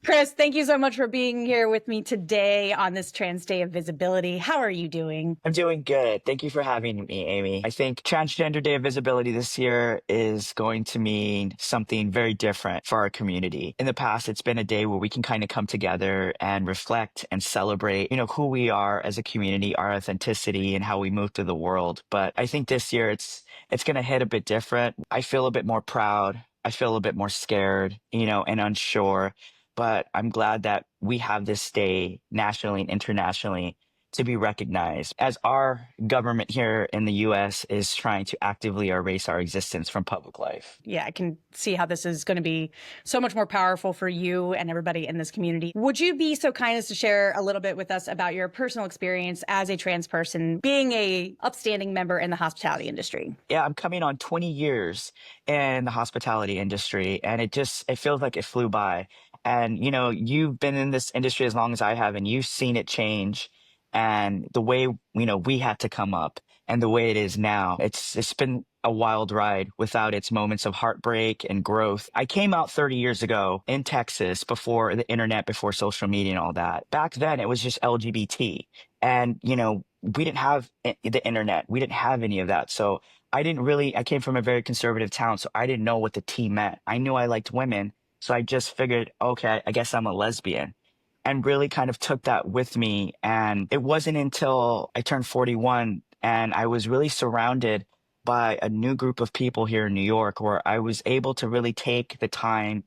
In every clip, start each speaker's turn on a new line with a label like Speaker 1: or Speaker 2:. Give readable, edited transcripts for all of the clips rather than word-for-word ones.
Speaker 1: Chris, thank you so much for being here with me today on this Trans Day of Visibility. How are you doing?
Speaker 2: I'm doing good. Thank you for having me, Amy. I think Transgender Day of Visibility this year is going to mean something very different for our community. In the past, it's been a day where we can kind of come together and reflect and celebrate, who we are as a community, our authenticity and how we move through the world. But I think this year it's going to hit a bit different. I feel a bit more proud. I feel a bit more scared, and unsure. But I'm glad that we have this day nationally and internationally to be recognized as our government here in the US is trying to actively erase our existence from public life.
Speaker 1: Yeah, I can see how this is going to be so much more powerful for you and everybody in this community. Would you be so kind as to share a little bit with us about your personal experience as a trans person, being a upstanding member in the hospitality industry?
Speaker 2: Yeah, I'm coming on 20 years in the hospitality industry, and it feels like it flew by. And, you've been in this industry as long as I have, and you've seen it change. And the way, we had to come up and the way it is now, it's been a wild ride without its moments of heartbreak and growth. I came out 30 years ago in Texas before the internet, before social media and all that. Back then, it was just LGBT. And, we didn't have the internet. We didn't have any of that. So I came from a very conservative town, so I didn't know what the T meant. I knew I liked women. So I just figured, okay, I guess I'm a lesbian, and really kind of took that with me. And it wasn't until I turned 41 and I was really surrounded by a new group of people here in New York where I was able to really take the time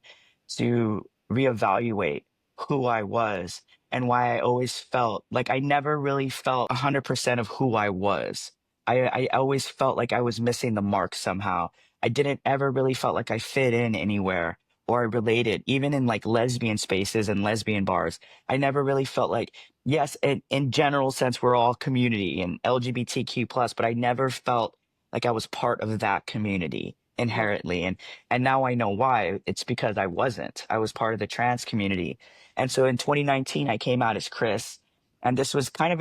Speaker 2: to reevaluate who I was and why I always felt like I never really felt 100% of who I was. I always felt like I was missing the mark somehow. I didn't ever really felt like I fit in anywhere or I related, even in like lesbian spaces and lesbian bars. I never really felt like, yes, in general sense, we're all community and LGBTQ plus, but I never felt like I was part of that community inherently. And now I know why. It's because I wasn't. I was part of the trans community. And so in 2019, I came out as Chris. And it was kind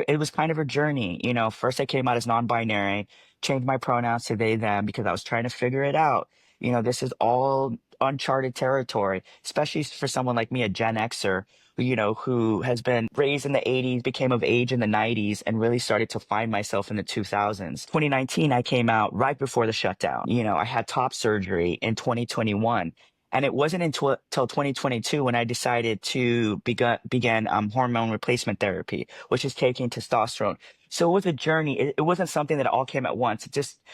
Speaker 2: of a journey. First I came out as non-binary, changed my pronouns to they, them, because I was trying to figure it out. This is all uncharted territory, especially for someone like me, a Gen Xer, who has been raised in the 80s, became of age in the 90s, and really started to find myself in the 2000s. 2019, I came out right before the shutdown. I had top surgery in 2021. And it wasn't until 2022 when I decided to begin hormone replacement therapy, which is taking testosterone. So it was a journey. It wasn't something that all came at once.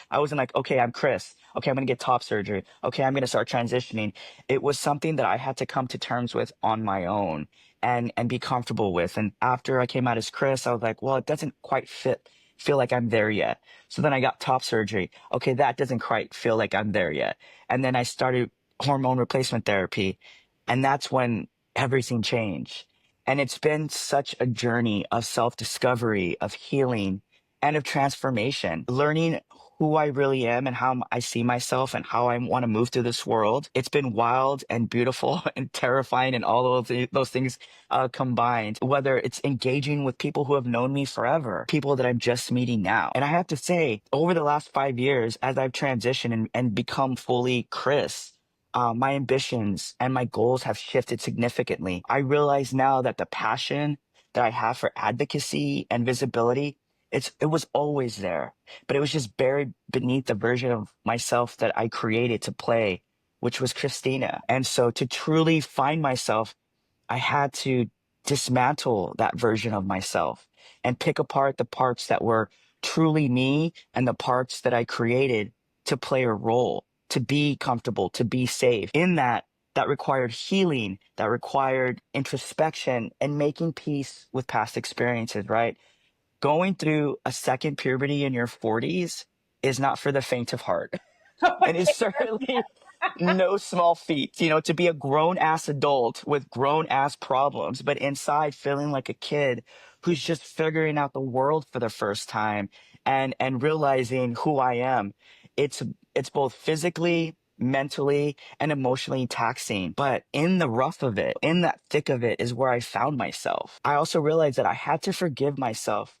Speaker 2: I wasn't like, okay, I'm Chris. Okay, I'm going to get top surgery. Okay, I'm going to start transitioning. It was something that I had to come to terms with on my own and be comfortable with. And after I came out as Chris, I was like, well, it doesn't quite feel like I'm there yet. So then I got top surgery. Okay, that doesn't quite feel like I'm there yet. And then I started hormone replacement therapy. And that's when everything changed. And it's been such a journey of self-discovery, of healing, and of transformation, learning who I really am and how I see myself and how I want to move through this world. It's been wild and beautiful and terrifying and all of those things combined, whether it's engaging with people who have known me forever, people that I'm just meeting now. And I have to say, over the last 5 years, as I've transitioned and become fully Chris, my ambitions and my goals have shifted significantly. I realize now that the passion that I have for advocacy and visibility, it was always there, but it was just buried beneath the version of myself that I created to play, which was Christina. And so to truly find myself, I had to dismantle that version of myself and pick apart the parts that were truly me and the parts that I created to play a role, to be comfortable, to be safe. In that required healing, that required introspection and making peace with past experiences, right? Going through a second puberty in your 40s is not for the faint of heart. And it's certainly no small feat, to be a grown ass adult with grown ass problems, but inside feeling like a kid who's just figuring out the world for the first time and realizing who I am. It's both physically, mentally, and emotionally taxing. But in the rough of it, in that thick of it is where I found myself. I also realized that I had to forgive myself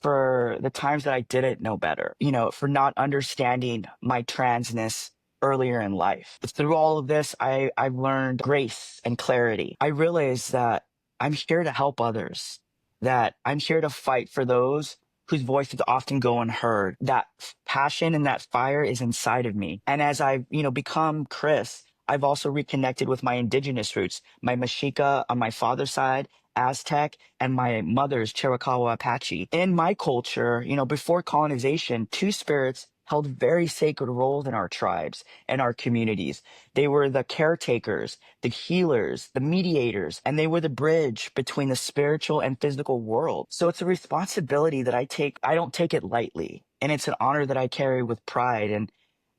Speaker 2: for the times that I didn't know better, for not understanding my transness earlier in life. Through all of this, I've learned grace and clarity. I realized that I'm here to help others, that I'm here to fight for those whose voices often go unheard. That passion and that fire is inside of me. And as I've, become Chris, I've also reconnected with my indigenous roots, my Mexica on my father's side, Aztec, and my mother's Chiricahua Apache. In my culture, before colonization, two spirits held very sacred roles in our tribes and our communities. They were the caretakers, the healers, the mediators, and they were the bridge between the spiritual and physical world. So it's a responsibility that I don't take it lightly. And it's an honor that I carry with pride. And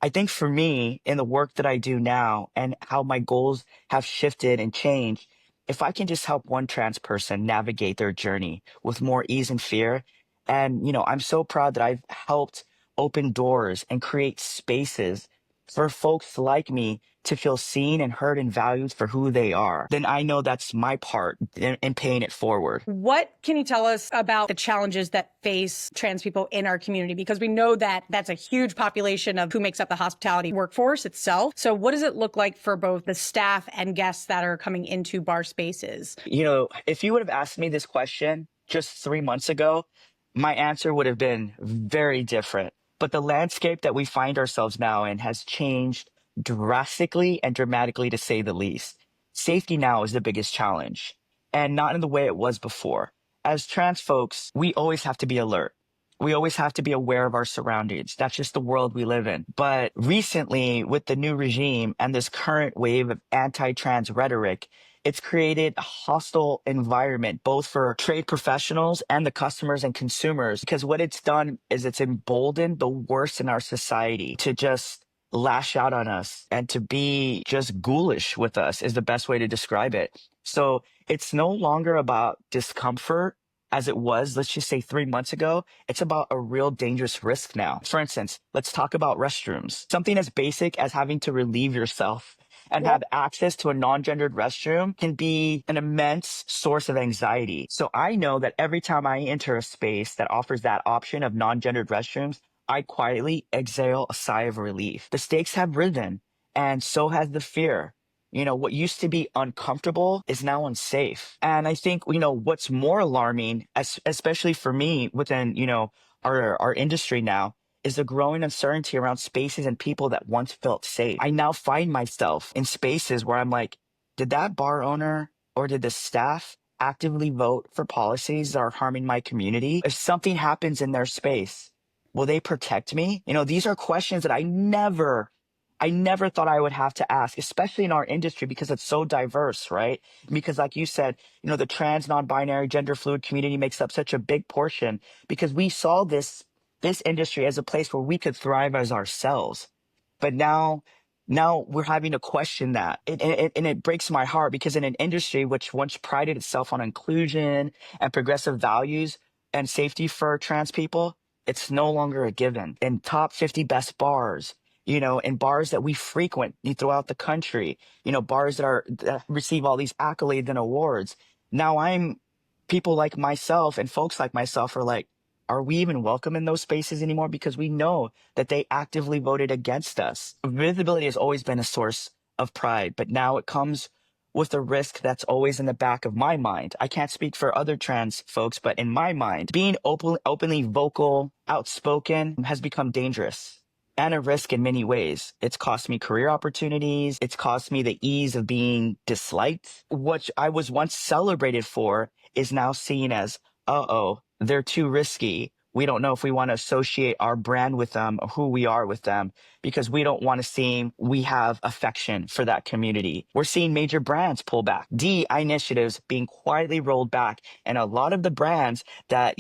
Speaker 2: I think for me, in the work that I do now and how my goals have shifted and changed, if I can just help one trans person navigate their journey with more ease and fear, and, I'm so proud that I've helped open doors and create spaces for folks like me to feel seen and heard and valued for who they are, then I know that's my part in paying it forward.
Speaker 1: What can you tell us about the challenges that face trans people in our community? Because we know that that's a huge population of who makes up the hospitality workforce itself. So what does it look like for both the staff and guests that are coming into bar spaces?
Speaker 2: If you would have asked me this question just 3 months ago, my answer would have been very different. But the landscape that we find ourselves now in has changed drastically and dramatically, to say the least. Safety now is the biggest challenge, and not in the way it was before. As trans folks, we always have to be alert. We always have to be aware of our surroundings. That's just the world we live in. But recently, with the new regime and this current wave of anti-trans rhetoric, it's created a hostile environment, both for trade professionals and the customers and consumers, because what it's done is it's emboldened the worst in our society to just lash out on us and to be just ghoulish with us is the best way to describe it. So it's no longer about discomfort as it was, let's just say 3 months ago. It's about a real dangerous risk now. For instance, let's talk about restrooms. Something as basic as having to relieve yourself and have access to a non-gendered restroom can be an immense source of anxiety. So I know that every time I enter a space that offers that option of non-gendered restrooms, I quietly exhale a sigh of relief. The stakes have risen, and so has the fear. What used to be uncomfortable is now unsafe. And I think, what's more alarming, especially for me within, our industry now, is the growing uncertainty around spaces and people that once felt safe. I now find myself in spaces where I'm like, did that bar owner or did the staff actively vote for policies that are harming my community? If something happens in their space, will they protect me? These are questions that I never thought I would have to ask, especially in our industry because it's so diverse, right? Because like you said, the trans, non-binary, gender fluid community makes up such a big portion because we saw this industry as a place where we could thrive as ourselves. But now we're having to question that. And it breaks my heart because in an industry which once prided itself on inclusion and progressive values and safety for trans people, it's no longer a given. In top 50 best bars, in bars that we frequent throughout the country, bars that receive all these accolades and awards. Now people like myself and folks like myself are like, are we even welcome in those spaces anymore? Because we know that they actively voted against us. Visibility has always been a source of pride, but now it comes with a risk that's always in the back of my mind. I can't speak for other trans folks, but in my mind, being openly vocal, outspoken has become dangerous and a risk in many ways. It's cost me career opportunities. It's cost me the ease of being disliked. What I was once celebrated for is now seen as, uh-oh, they're too risky. We don't know if we want to associate our brand with them or who we are with them because we don't want to seem we have affection for that community. We're seeing major brands pull back, DEI initiatives being quietly rolled back. And a lot of the brands that,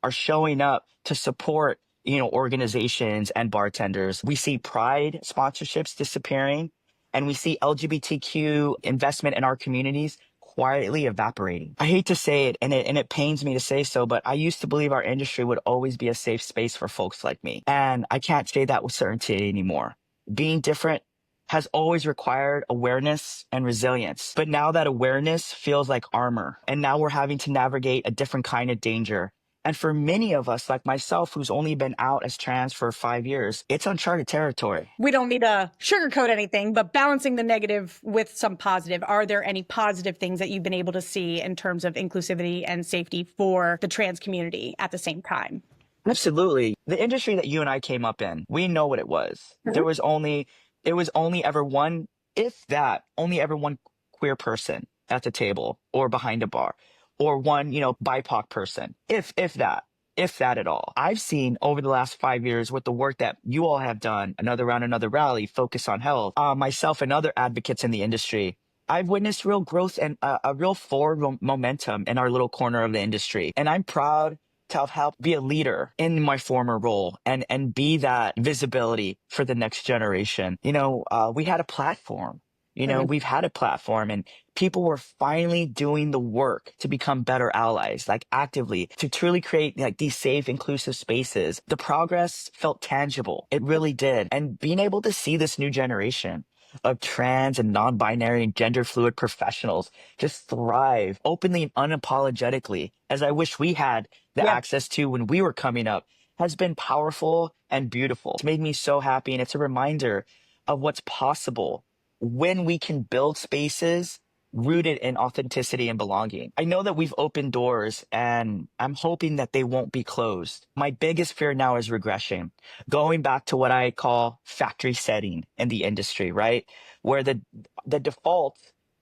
Speaker 2: are showing up to support, organizations and bartenders. We see pride sponsorships disappearing and we see LGBTQ investment in our communities quietly evaporating. I hate to say it, and it pains me to say so, but I used to believe our industry would always be a safe space for folks like me. And I can't say that with certainty anymore. Being different has always required awareness and resilience. But now that awareness feels like armor, and now we're having to navigate a different kind of danger. And for many of us, like myself, who's only been out as trans for 5 years, it's uncharted territory.
Speaker 1: We don't need to sugarcoat anything, but balancing the negative with some positive. Are there any positive things that you've been able to see in terms of inclusivity and safety for the trans community at the same time?
Speaker 2: Absolutely. The industry that you and I came up in, we know what it was.
Speaker 1: Mhm.
Speaker 2: It was only ever one, if that, only ever one queer person at the table or behind a bar, or one, BIPOC person, if that at all. I've seen over the last 5 years with the work that you all have done, Another Round, Another Rally, Focus on Health, myself and other advocates in the industry, I've witnessed real growth and a real forward momentum in our little corner of the industry. And I'm proud to have helped be a leader in my former role and be that visibility for the next generation. We had a platform. We've had a platform, and people were finally doing the work to become better allies, like actively to truly create like these safe, inclusive spaces. The progress felt tangible. It really did. And being able to see this new generation of trans and non-binary and gender fluid professionals just thrive openly and unapologetically, as I wish we had the
Speaker 1: Yeah.
Speaker 2: access to when we were coming up, has been powerful and beautiful. It's made me so happy. And it's a reminder of what's possible when we can build spaces rooted in authenticity and belonging. I know that we've opened doors, and I'm hoping that they won't be closed. My biggest fear now is regression, going back to what I call factory setting in the industry, right? Where the default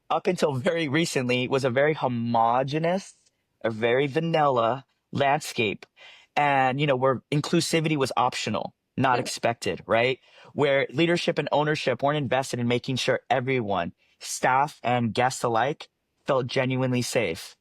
Speaker 2: up until very recently was a very homogenous, a very vanilla landscape. And, where inclusivity was optional, not expected, right? Where leadership and ownership weren't invested in making sure everyone, staff and guests alike, felt genuinely safe.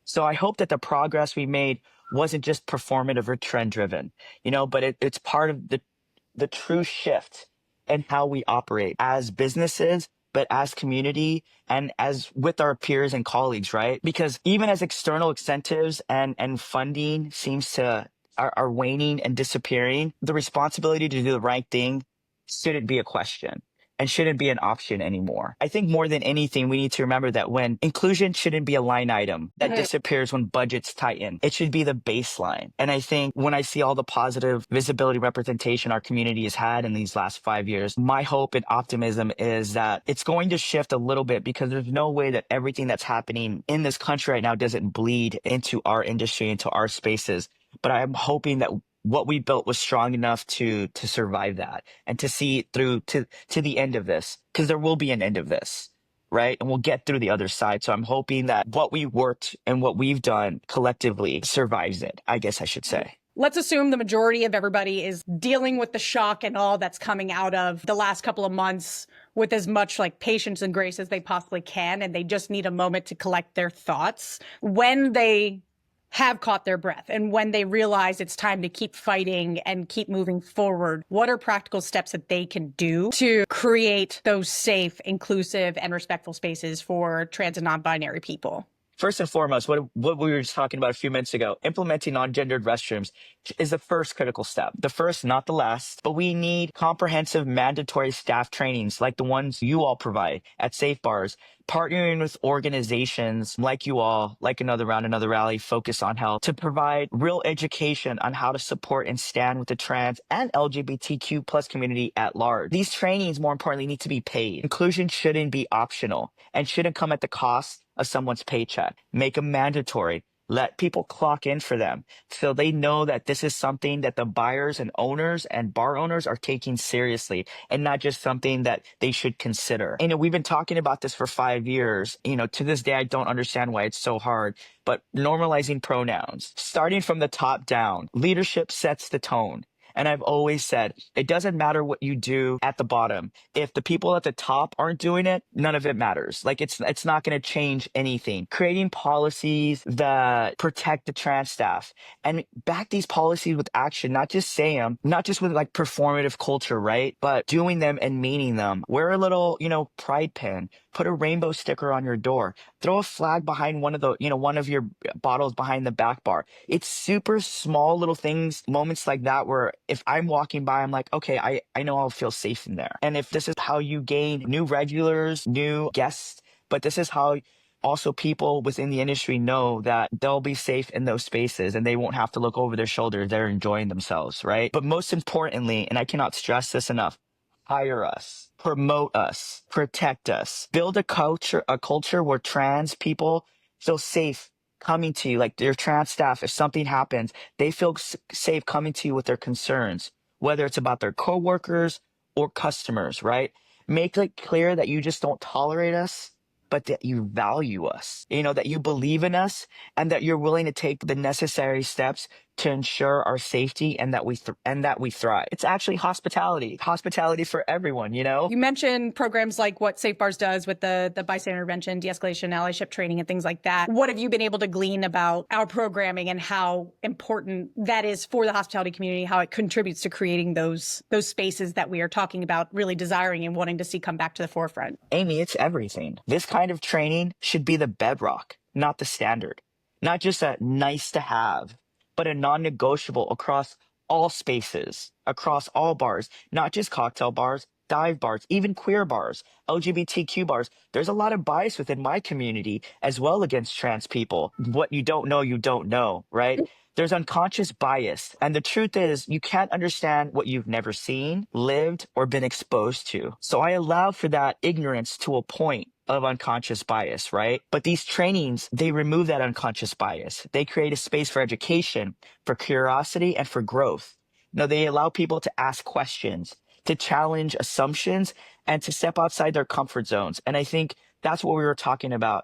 Speaker 2: So I hope that the progress we made wasn't just performative or trend driven, but it's part of the true shift in how we operate as businesses, but as community and as with our peers and colleagues, right? Because even as external incentives and funding seems to are waning and disappearing, the responsibility to do the right thing shouldn't be a question and shouldn't be an option anymore. I think more than anything, we need to remember that when inclusion shouldn't be a line item that disappears when budgets tighten, it should be the baseline. And I think when I see all the positive visibility representation our community has had in these last 5 years, my hope and optimism is that it's going to shift a little bit, because there's no way that everything that's happening in this country right now doesn't bleed into our industry, into our spaces. But I'm hoping that what we built was strong enough to survive that and to see it through to the end of this, because there will be an end of this, right? And we'll get through the other side. So I'm hoping that what we worked and what we've done collectively survives it, I guess I should say.
Speaker 1: Let's assume the majority of everybody is dealing with the shock and all that's coming out of the last couple of months with as much like patience and grace as they possibly can, and they just need a moment to collect their thoughts. When they have caught their breath and when they realize it's time to keep fighting and keep moving forward, what are practical steps that they can do to create those safe, inclusive, and respectful spaces for trans and non-binary people?
Speaker 2: First and foremost, what we were just talking about a few minutes ago, implementing non-gendered restrooms is the first critical step. The first, not the last, but we need comprehensive mandatory staff trainings like the ones you all provide at Safe Bars, partnering with organizations like you all, like Another Round, Another Rally, Focus on Health, to provide real education on how to support and stand with the trans and LGBTQ plus community at large. These trainings, more importantly, need to be paid. Inclusion shouldn't be optional and shouldn't come at the cost of someone's paycheck. Make them mandatory. Let people clock in for them so they know that this is something that the buyers and owners and bar owners are taking seriously and not just something that they should consider. We've been talking about this for 5 years. To this day, I don't understand why it's so hard, but normalizing pronouns, starting from the top down, leadership sets the tone. And I've always said, it doesn't matter what you do at the bottom. If the people at the top aren't doing it, none of it matters. Like it's not going to change anything. Creating policies that protect the trans staff and back these policies with action, not just say them, not just with like performative culture, right? But doing them and meaning them. Wear a little, pride pin. Put a rainbow sticker on your door. Throw a flag behind one of your bottles behind the back bar. It's super small little things, moments like that where if I'm walking by, I'm like, okay, I know I'll feel safe in there. And if this is how you gain new regulars, new guests, but this is how also people within the industry know that they'll be safe in those spaces and they won't have to look over their shoulder. They're enjoying themselves, right? But most importantly, and I cannot stress this enough, hire us, promote us, protect us, build a culture where trans people feel safe coming to you, like your trans staff. If something happens, they feel safe coming to you with their concerns, whether it's about their coworkers or customers, right? Make it clear that you just don't tolerate us, but that you value us, that you believe in us and that you're willing to take the necessary steps to ensure our safety and that we thrive. It's actually hospitality for everyone,
Speaker 1: You mentioned programs like what Safe Bars does with the bystander intervention, de-escalation, allyship training, and things like that. What have you been able to glean about our programming and how important that is for the hospitality community, how it contributes to creating those spaces that we are talking about, really desiring and wanting to see come back to the forefront?
Speaker 2: Amy, it's everything. This kind of training should be the bedrock, not the standard. Not just a nice to have, but a non-negotiable across all spaces, across all bars, not just cocktail bars, dive bars, even queer bars, LGBTQ bars. There's a lot of bias within my community as well against trans people. What you don't know, right? There's unconscious bias. And the truth is, you can't understand what you've never seen, lived, or been exposed to. So I allow for that ignorance to a point of unconscious bias, right? But these trainings, they remove that unconscious bias. They create a space for education, for curiosity, and for growth. They allow people to ask questions, to challenge assumptions, and to step outside their comfort zones. And I think that's what we were talking about,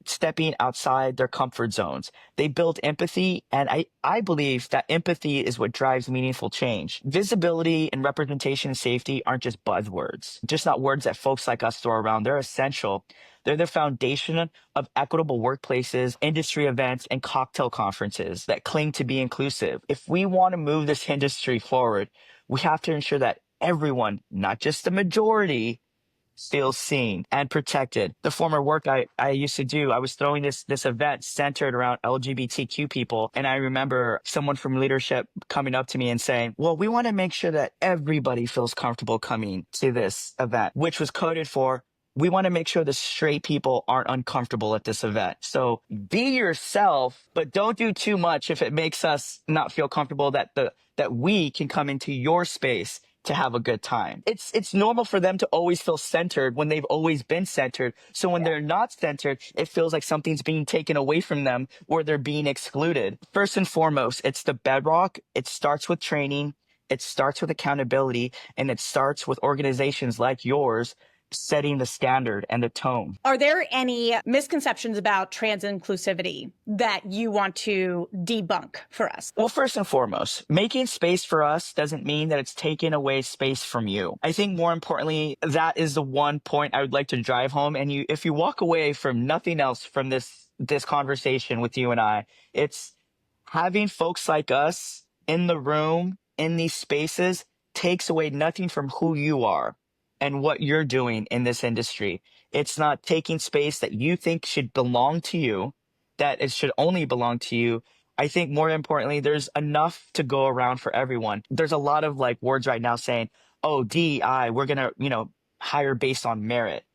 Speaker 2: stepping outside their comfort zones. They build empathy, and I believe that empathy is what drives meaningful change. Visibility and representation and safety aren't just buzzwords, just not words that folks like us throw around. They're essential. They're the foundation of equitable workplaces, industry events, and cocktail conferences that claim to be inclusive. If we want to move this industry forward, we have to ensure that everyone, not just the majority, feels seen and protected. The former work I used to do, I was throwing this event centered around LGBTQ people. And I remember someone from leadership coming up to me and saying, well, we want to make sure that everybody feels comfortable coming to this event, which was coded for, we want to make sure the straight people aren't uncomfortable at this event. So be yourself, but don't do too much if it makes us not feel comfortable that we can come into your space to have a good time. It's normal for them to always feel centered when they've always been centered. So when they're not centered, it feels like something's being taken away from them or they're being excluded. First and foremost, it's the bedrock. It starts with training. It starts with accountability, and it starts with organizations like yours setting the standard and the tone.
Speaker 1: Are there any misconceptions about trans inclusivity that you want to debunk for us?
Speaker 2: Well, first and foremost, making space for us doesn't mean that it's taking away space from you. I think more importantly, that is the one point I would like to drive home. And if you walk away from nothing else from this conversation with you and I, it's having folks like us in the room, in these spaces, takes away nothing from who you are and what you're doing in this industry. It's not taking space that you think should belong to you, that it should only belong to you. I think more importantly, there's enough to go around for everyone. There's a lot of words right now saying, oh, DEI, we're going to, hire based on merit.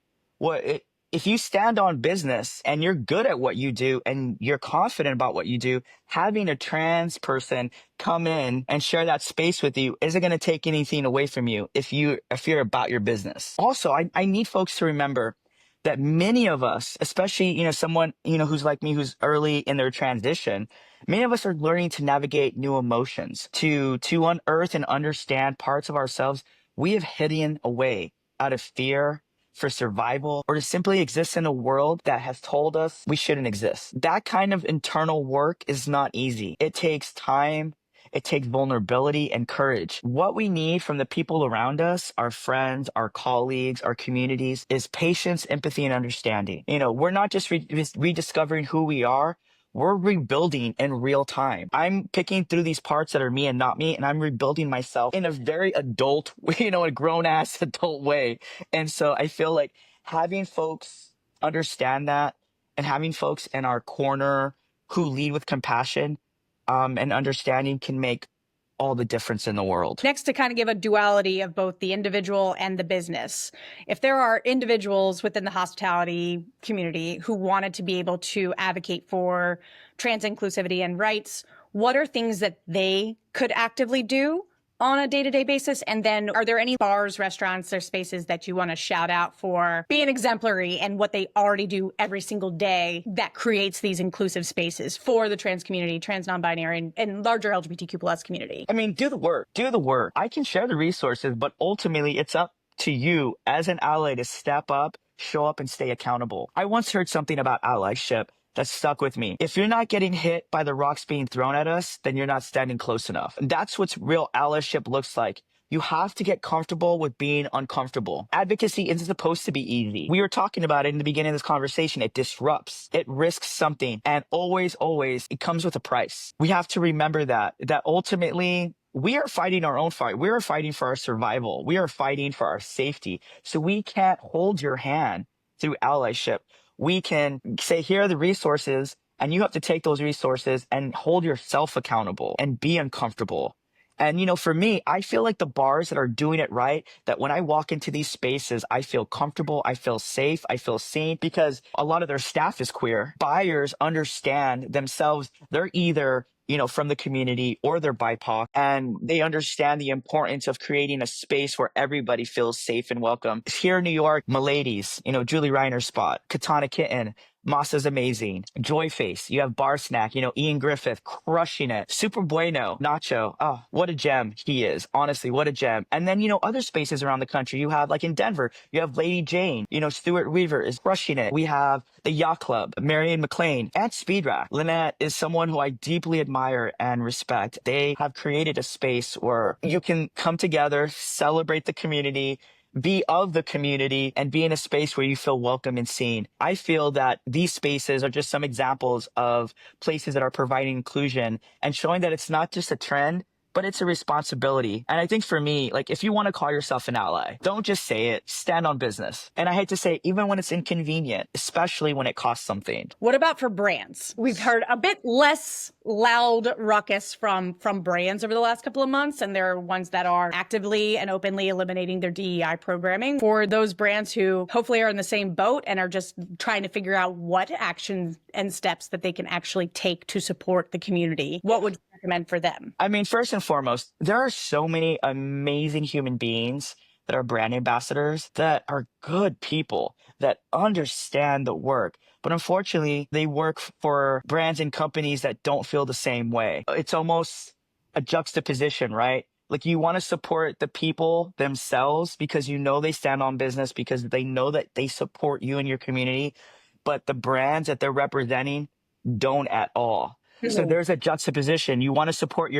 Speaker 2: If you stand on business and you're good at what you do and you're confident about what you do, having a trans person come in and share that space with you isn't going to take anything away from you if you're about your business. Also, I need folks to remember that many of us, especially, someone, who's like me, who's early in their transition, many of us are learning to navigate new emotions, to unearth and understand parts of ourselves we have hidden away out of fear, for survival, or to simply exist in a world that has told us we shouldn't exist. That kind of internal work is not easy. It takes time. It takes vulnerability and courage. What we need from the people around us, our friends, our colleagues, our communities, is patience, empathy, and understanding. We're not just rediscovering who we are. We're rebuilding in real time. I'm picking through these parts that are me and not me, and I'm rebuilding myself in a very adult, a grown-ass adult way. And so I feel like having folks understand that and having folks in our corner who lead with compassion and understanding can make all the difference in the world.
Speaker 1: Next, to kind of give a duality of both the individual and the business. If there are individuals within the hospitality community who wanted to be able to advocate for trans inclusivity and rights, what are things that they could actively do on a day-to-day basis? And then are there any bars, restaurants, or spaces that you want to shout out for being exemplary and what they already do every single day that creates these inclusive spaces for the trans community, trans non-binary, and larger LGBTQ plus community?
Speaker 2: I mean, do the work. Do the work. I can share the resources, but ultimately it's up to you as an ally to step up, show up, and stay accountable. I once heard something about allyship that stuck with me. If you're not getting hit by the rocks being thrown at us, then you're not standing close enough. That's what real allyship looks like. You have to get comfortable with being uncomfortable. Advocacy isn't supposed to be easy. We were talking about it in the beginning of this conversation. It disrupts, it risks something, and always, it comes with a price. We have to remember that ultimately we are fighting our own fight. We are fighting for our survival. We are fighting for our safety. So we can't hold your hand through allyship. We can say, here are the resources, and you have to take those resources and hold yourself accountable and be uncomfortable. And, for me, I feel like the bars that are doing it right, that when I walk into these spaces, I feel comfortable, I feel safe, I feel seen, because a lot of their staff is queer. Buyers understand themselves. They're either from the community or they're BIPOC, and they understand the importance of creating a space where everybody feels safe and welcome. Here in New York, Milady's, Julie Reiner's spot, Katana Kitten, Masa's amazing. Joyface, you have Bar Snack, Ian Griffith crushing it. Super Bueno, Nacho, oh, what a gem he is. Honestly, what a gem. And then, other spaces around the country, you have like in Denver, you have Lady Jane, Stuart Weaver is crushing it. We have the Yacht Club, Marion McLean, and Speed Rack. Lynette is someone who I deeply admire and respect. They have created a space where you can come together, celebrate the community, be of the community, and be in a space where you feel welcome and seen. I feel that these spaces are just some examples of places that are providing inclusion and showing that it's not just a trend, but it's a responsibility. And I think for me, like, if you want to call yourself an ally, don't just say it, stand on business. And I hate to say, even when it's inconvenient, especially when it costs something.
Speaker 1: What about for brands? We've heard a bit less loud ruckus from brands over the last couple of months, and there are ones that are actively and openly eliminating their DEI programming. For those brands who hopefully are in the same boat and are just trying to figure out what actions and steps that they can actually take to support the community, what would you recommend for them?
Speaker 2: I mean, first and foremost, there are so many amazing human beings that are brand ambassadors that are good people that understand the work. But unfortunately, they work for brands and companies that don't feel the same way. It's almost a juxtaposition, right? Like, you want to support the people themselves because they stand on business, because they know that they support you and your community, but the brands that they're representing don't at all. So there's a juxtaposition. You want to support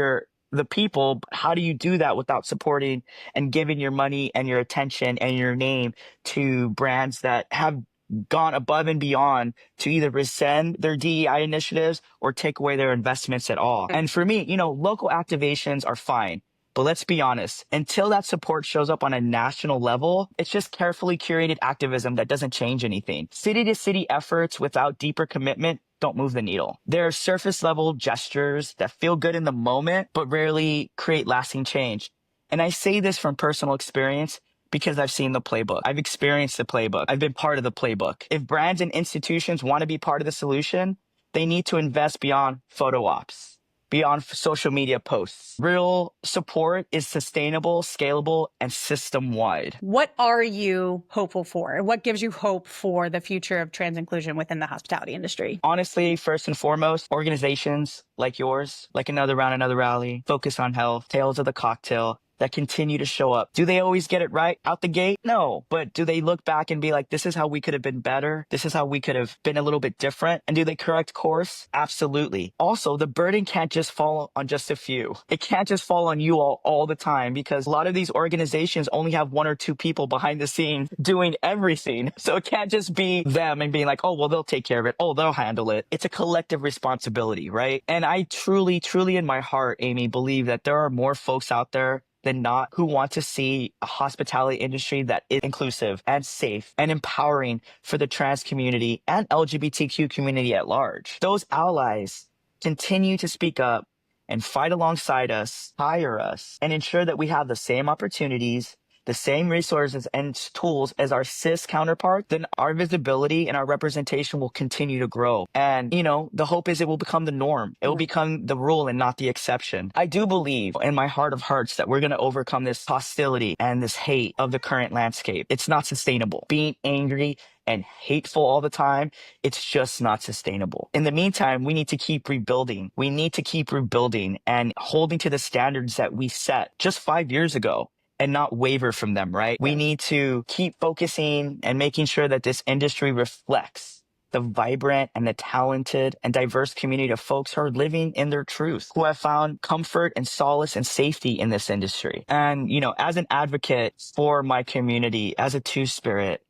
Speaker 2: the people, but how do you do that without supporting and giving your money and your attention and your name to brands that have gone above and beyond to either rescind their DEI initiatives or take away their investments at all? And for me, local activations are fine. But let's be honest, until that support shows up on a national level, it's just carefully curated activism that doesn't change anything. City to city efforts without deeper commitment don't move the needle. There are surface level gestures that feel good in the moment, but rarely create lasting change. And I say this from personal experience because I've seen the playbook. I've experienced the playbook. I've been part of the playbook. If brands and institutions want to be part of the solution, they need to invest beyond photo ops, beyond social media posts. Real support is sustainable, scalable, and system-wide.
Speaker 1: What are you hopeful for? What gives you hope for the future of trans inclusion within the hospitality industry?
Speaker 2: Honestly, first and foremost, organizations like yours, like Another Round, Another Rally, Focus on Health, Tales of the Cocktail, that continue to show up. Do they always get it right out the gate? No. But do they look back and be like, this is how we could have been better? This is how we could have been a little bit different? And do they correct course? Absolutely. Also, the burden can't just fall on just a few. It can't just fall on you all the time, because a lot of these organizations only have one or two people behind the scenes doing everything. So it can't just be them and being like, oh, well, they'll take care of it. Oh, they'll handle it. It's a collective responsibility, right? And I truly, truly in my heart, Amy, believe that there are more folks out there than not who want to see a hospitality industry that is inclusive and safe and empowering for the trans community and LGBTQ community at large. Those allies continue to speak up and fight alongside us, hire us, and ensure that we have the same opportunities, the same resources and tools as our cis counterpart, then our visibility and our representation will continue to grow. And, the hope is it will become the norm. It will become the rule and not the exception. I do believe in my heart of hearts that we're going to overcome this hostility and this hate of the current landscape. It's not sustainable. Being angry and hateful all the time, it's just not sustainable. In the meantime, we need to keep rebuilding. We need to keep rebuilding and holding to the standards that we set just 5 years ago and not waver from them, right? We need to keep focusing and making sure that this industry reflects the vibrant and the talented and diverse community of folks who are living in their truth, who have found comfort and solace and safety in this industry. And, as an advocate for my community, as a two-spirit,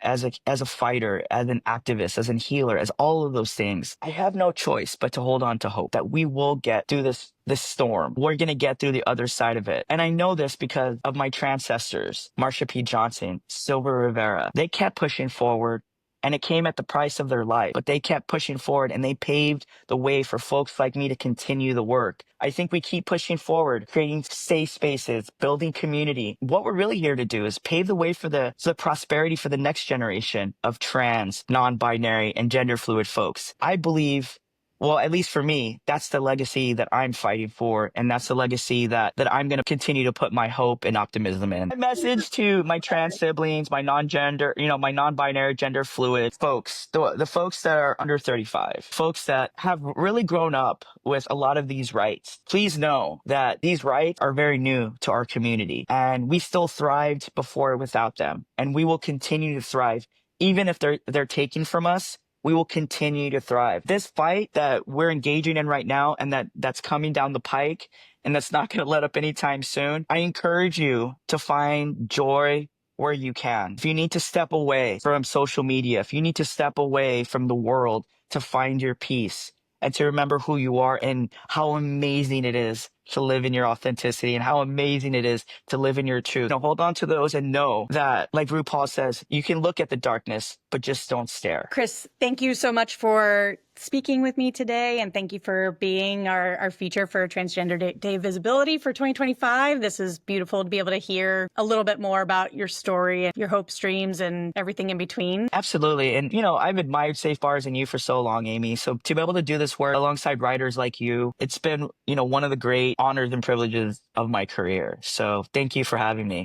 Speaker 2: as a fighter, as an activist, as a healer, as all of those things, I have no choice but to hold on to hope that we will get through this storm. We're going to get through the other side of it. And I know this because of my transcestors, Marsha P. Johnson, Silver Rivera. They kept pushing forward. And it came at the price of their life, but they kept pushing forward and they paved the way for folks like me to continue the work. I think we keep pushing forward, creating safe spaces, building community. What we're really here to do is pave the way for the prosperity for the next generation of trans, non-binary, and gender fluid folks. I believe, well, at least for me, that's the legacy that I'm fighting for. And that's the legacy that I'm going to continue to put my hope and optimism in. My message to my trans siblings, my non-gender, my non-binary, gender fluid folks, the folks that are under 35, folks that have really grown up with a lot of these rights. Please know that these rights are very new to our community and we still thrived before without them. And we will continue to thrive. Even if they're taken from us, we will continue to thrive. This fight that we're engaging in right now and that's coming down the pike and that's not going to let up anytime soon, I encourage you to find joy where you can. If you need to step away from social media, if you need to step away from the world to find your peace and to remember who you are and how amazing it is to live in your authenticity and how amazing it is to live in your truth. Hold on to those and know that, like RuPaul says, you can look at the darkness, but just don't stare.
Speaker 1: Chris, thank you so much for speaking with me today. And thank you for being our feature for Transgender Day of Visibility for 2025. This is beautiful to be able to hear a little bit more about your story and your hopes, dreams, and everything in between.
Speaker 2: Absolutely. And, I've admired Safe Bars and you for so long, Amy. So to be able to do this work alongside writers like you, it's been, one of the great honors and privileges of my career. So thank you for having me.